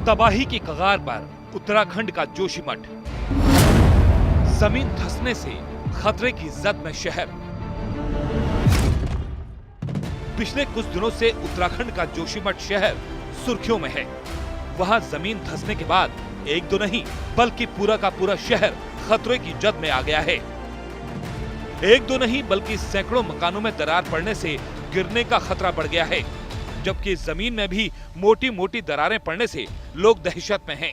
तबाही की कगार पर उत्तराखंड का जोशीमठ। जमीन धंसने से खतरे की जद में शहर। पिछले कुछ दिनों से उत्तराखंड का जोशीमठ शहर सुर्खियों में है। वहां जमीन धंसने के बाद एक दो नहीं बल्कि पूरा का पूरा शहर खतरे की जद में आ गया है। एक दो नहीं बल्कि सैकड़ों मकानों में दरार पड़ने से गिरने का खतरा बढ़ गया है, जबकि जमीन में भी मोटी मोटी दरारें पड़ने से लोग दहशत में हैं।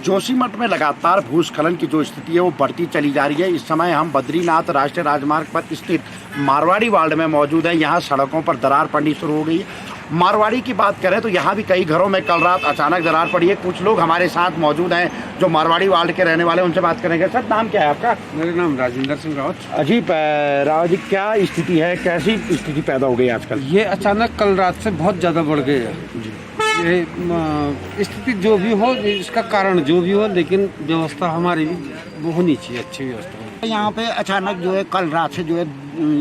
जोशीमठ में लगातार भूस्खलन की जो स्थिति है वो बढ़ती चली जा रही है। इस समय हम बद्रीनाथ राष्ट्रीय राजमार्ग पर स्थित मारवाड़ी वार्ड में मौजूद हैं। यहाँ सड़कों पर दरार पड़नी शुरू हो गई है। मारवाड़ी की बात करें तो यहाँ भी कई घरों में कल रात अचानक दरार पड़ी है। कुछ लोग हमारे साथ मौजूद हैं जो मारवाड़ी वार्ड के रहने वाले, उनसे बात करेंगे। सर, नाम क्या है आपका? मेरा नाम राजेंद्र सिंह रावत। अजीब रावत जी, क्या स्थिति है, कैसी स्थिति पैदा हो गई आजकल? ये अचानक कल रात से बहुत ज़्यादा बढ़ गई है। ये स्थिति जो भी हो, इसका कारण जो भी हो, लेकिन व्यवस्था हमारी भी वो होनी चाहिए, अच्छी व्यवस्था। यहाँ पे अचानक जो है कल रात से जो है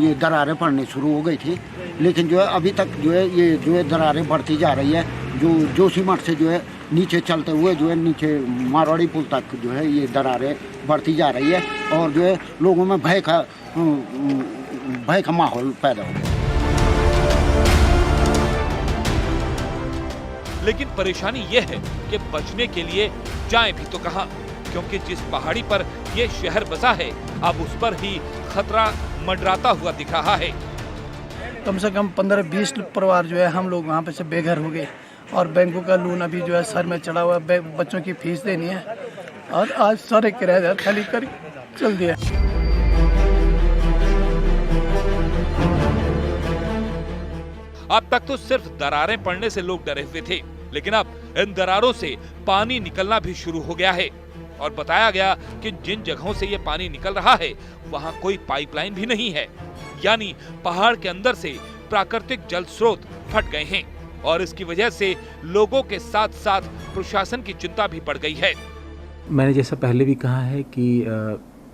ये दरारें पड़नी शुरू हो गई थी, लेकिन जो है अभी तक जो है ये जो है दरारें बढ़ती जा रही है। जो जोशीमठ से जो है नीचे चलते हुए जो है नीचे मारवाड़ी पुल तक जो है ये दरारें बढ़ती जा रही है और जो है लोगों में भय का माहौल पैदा हो गया। लेकिन परेशानी यह है कि बचने के लिए जाएं भी तो कहां, क्योंकि जिस पहाड़ी पर यह शहर बसा है अब उस पर ही खतरा मंडराता हुआ दिख रहा है। कम से कम 15-20 परिवार जो है हम लोग वहाँ पे से बेघर हो गए और बैंकों का लोन अभी जो है सर में चढ़ा हुआ है। बच्चों की फीस देनी है और आज सारे किराएदार खाली कर चल दिया। अब तक तो सिर्फ दरारें पड़ने से लोग डरे हुए थे, लेकिन अब इन दरारों से पानी निकलना भी शुरू हो गया है और बताया गया कि जिन जगहों से ये पानी निकल रहा है वहां कोई पाइपलाइन भी नहीं है, यानी पहाड़ के अंदर से प्राकृतिक जल स्रोत फट गए हैं और इसकी वजह से लोगों के साथ साथ प्रशासन की चिंता भी बढ़ गई है। मैंने जैसा पहले भी कहा है कि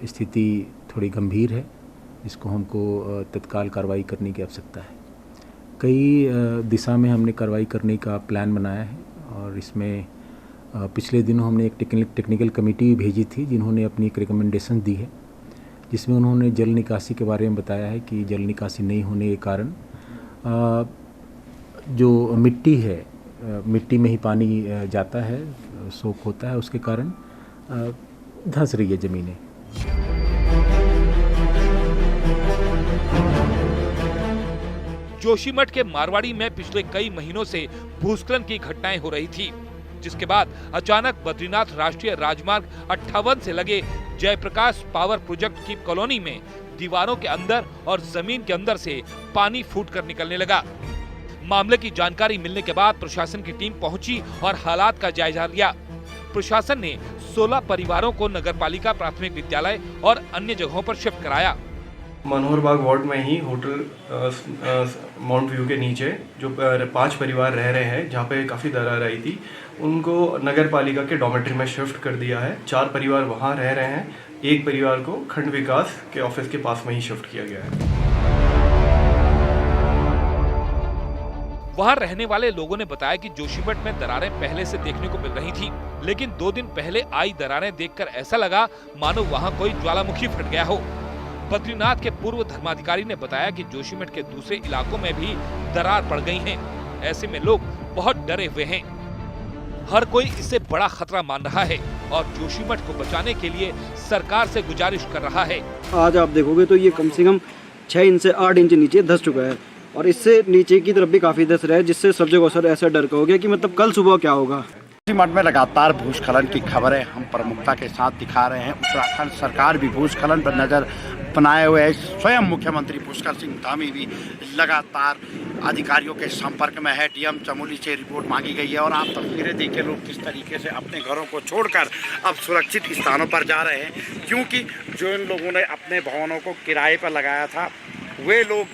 स्थिति थोड़ी गंभीर है, इसको हमको तत्काल कार्रवाई करने की आवश्यकता है। कई दिशा में हमने कार्रवाई करने का प्लान बनाया है और इसमें पिछले दिनों हमने एक टेक्निकल कमेटी भेजी थी जिन्होंने अपनी एक रिकमेंडेशन दी है, जिसमें उन्होंने जल निकासी के बारे में बताया है कि जल निकासी नहीं होने के कारण जो मिट्टी है, मिट्टी में ही पानी जाता है, सोख होता है, उसके कारण धंस रही है ज़मीनें। जोशीमठ के मारवाड़ी में पिछले कई महीनों से भूस्खलन की घटनाएं हो रही थी, जिसके बाद अचानक बद्रीनाथ राष्ट्रीय राजमार्ग 58 से लगे जयप्रकाश पावर प्रोजेक्ट की कॉलोनी में दीवारों के अंदर और जमीन के अंदर से पानी फूटकर निकलने लगा। मामले की जानकारी मिलने के बाद प्रशासन की टीम पहुंची और हालात का जायजा लिया। प्रशासन ने 16 परिवारों को नगरपालिका प्राथमिक विद्यालय और अन्य जगहों पर शिफ्ट कराया। मनोहर बाग वार्ड में ही होटल माउंट व्यू के नीचे जो 5 परिवार रह रहे हैं, जहाँ पे काफ़ी दरार आई थी, उनको नगर पालिका के डॉर्मेट्री में शिफ्ट कर दिया है। 4 परिवार वहाँ रह रहे हैं, एक परिवार को खंड विकास के ऑफिस के पास में ही शिफ्ट किया गया है। वहाँ रहने वाले लोगों ने बताया कि जोशीमठ में दरारें पहले से देखने को मिल रही थी, लेकिन 2 दिन पहले आई दरारें देखकर ऐसा लगा मानो वहाँ कोई ज्वालामुखी फट गया हो। बद्रीनाथ के पूर्व धर्माधिकारी ने बताया कि जोशीमठ के दूसरे इलाकों में भी दरार पड़ गई हैं। ऐसे में लोग बहुत डरे हुए हैं। हर कोई इसे बड़ा खतरा मान रहा है और जोशीमठ को बचाने के लिए सरकार से गुजारिश कर रहा है। आज आप देखोगे तो ये कम से कम 6 इंच से 8 इंच नीचे धंस चुका है और इससे नीचे की तरफ भी काफी धंस रहा है, जिससे सब जगह सर ऐसा डर का हो गया कि मतलब कल सुबह क्या होगा। जोशीमठ में लगातार भूस्खलन की खबरें हम प्रमुखता के साथ दिखा रहे हैं। उत्तराखंड सरकार भी भूस्खलन पर नजर बनाए हुए है। स्वयं मुख्यमंत्री पुष्कर सिंह धामी भी लगातार अधिकारियों के संपर्क में है। डीएम चमोली से रिपोर्ट मांगी गई है और आप तस्वीरें देखिए लोग किस तरीके से अपने घरों को छोड़कर अब सुरक्षित स्थानों पर जा रहे हैं, क्योंकि जो इन लोगों ने अपने भवनों को किराए पर लगाया था वे लोग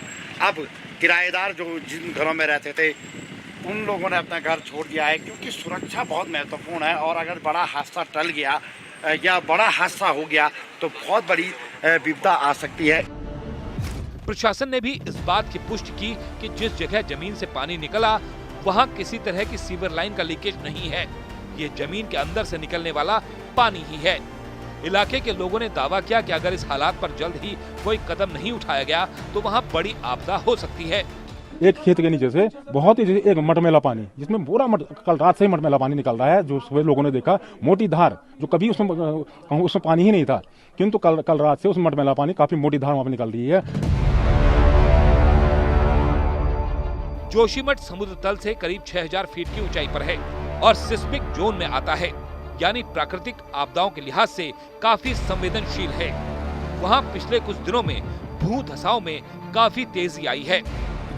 अब किराएदार जो जिन घरों में रहते थे उन लोगों ने अपना घर छोड़ दिया है, क्योंकि सुरक्षा बहुत महत्वपूर्ण है और अगर बड़ा हादसा टल गया या बड़ा हादसा हो गया तो बहुत बड़ी विपदा आ सकती है। प्रशासन ने भी इस बात की पुष्टि की कि जिस जगह जमीन से पानी निकला वहां किसी तरह की सीवर लाइन का लीकेज नहीं है, ये जमीन के अंदर से निकलने वाला पानी ही है। इलाके के लोगों ने दावा किया कि अगर इस हालात पर जल्द ही कोई कदम नहीं उठाया गया तो वहाँ बड़ी आपदा हो सकती है। एक खेत के नीचे से बहुत ही एक मटमैला पानी, जिसमें पूरा कल रात से ही मटमैला पानी निकल रहा है, जो सुबह लोगों ने देखा। मोटी धार, जो कभी उसमें पानी ही नहीं था, किंतु कल रात से उस मटमैला पानी काफी मोटी धार वहां पर निकल रही है। जोशीमठ समुद्र तल से करीब 6000 फीट की ऊंचाई पर है और सिस्मिक जोन में आता है, यानी प्राकृतिक आपदाओं के लिहाज से काफी संवेदनशील है। वहां पिछले कुछ दिनों में भू धसाव में काफी तेजी आई है।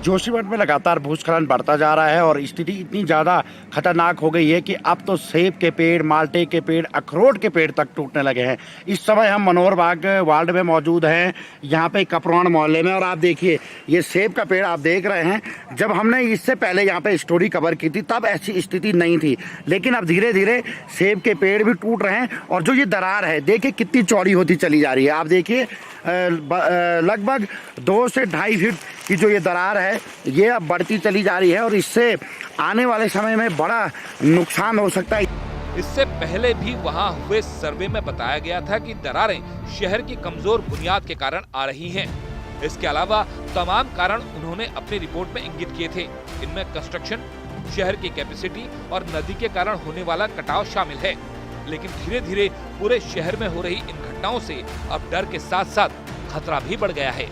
जोशीमठ में लगातार भूस्खलन बढ़ता जा रहा है और स्थिति इतनी ज़्यादा खतरनाक हो गई है कि अब तो सेब के पेड़, माल्टे के पेड़, अखरोट के पेड़ तक टूटने लगे हैं। इस समय हम मनोहर बाग वार्ड में मौजूद हैं, यहाँ पे कपरवान मोहल्ले में, और आप देखिए ये सेब का पेड़ आप देख रहे हैं। जब हमने इससे पहले यहाँ पे स्टोरी कवर की थी तब ऐसी स्थिति नहीं थी, लेकिन अब धीरे धीरे सेब के पेड़ भी टूट रहे हैं। और जो ये दरार है देखिए कितनी चौड़ी होती चली जा रही है। आप देखिए लगभग 2 से 2.5 फीट की जो ये दरार है ये अब बढ़ती चली जा रही है और इससे आने वाले समय में बड़ा नुकसान हो सकता है। इससे पहले भी वहां हुए सर्वे में बताया गया था कि दरारें शहर की कमजोर बुनियाद के कारण आ रही हैं। इसके अलावा तमाम कारण उन्होंने अपनी रिपोर्ट में इंगित किए थे। इनमें कंस्ट्रक्शन, शहर की कैपेसिटी और नदी के कारण होने वाला कटाव शामिल है। लेकिन धीरे धीरे पूरे शहर में हो रही इन घटनाओं से अब डर के साथ साथ खतरा भी बढ़ गया है।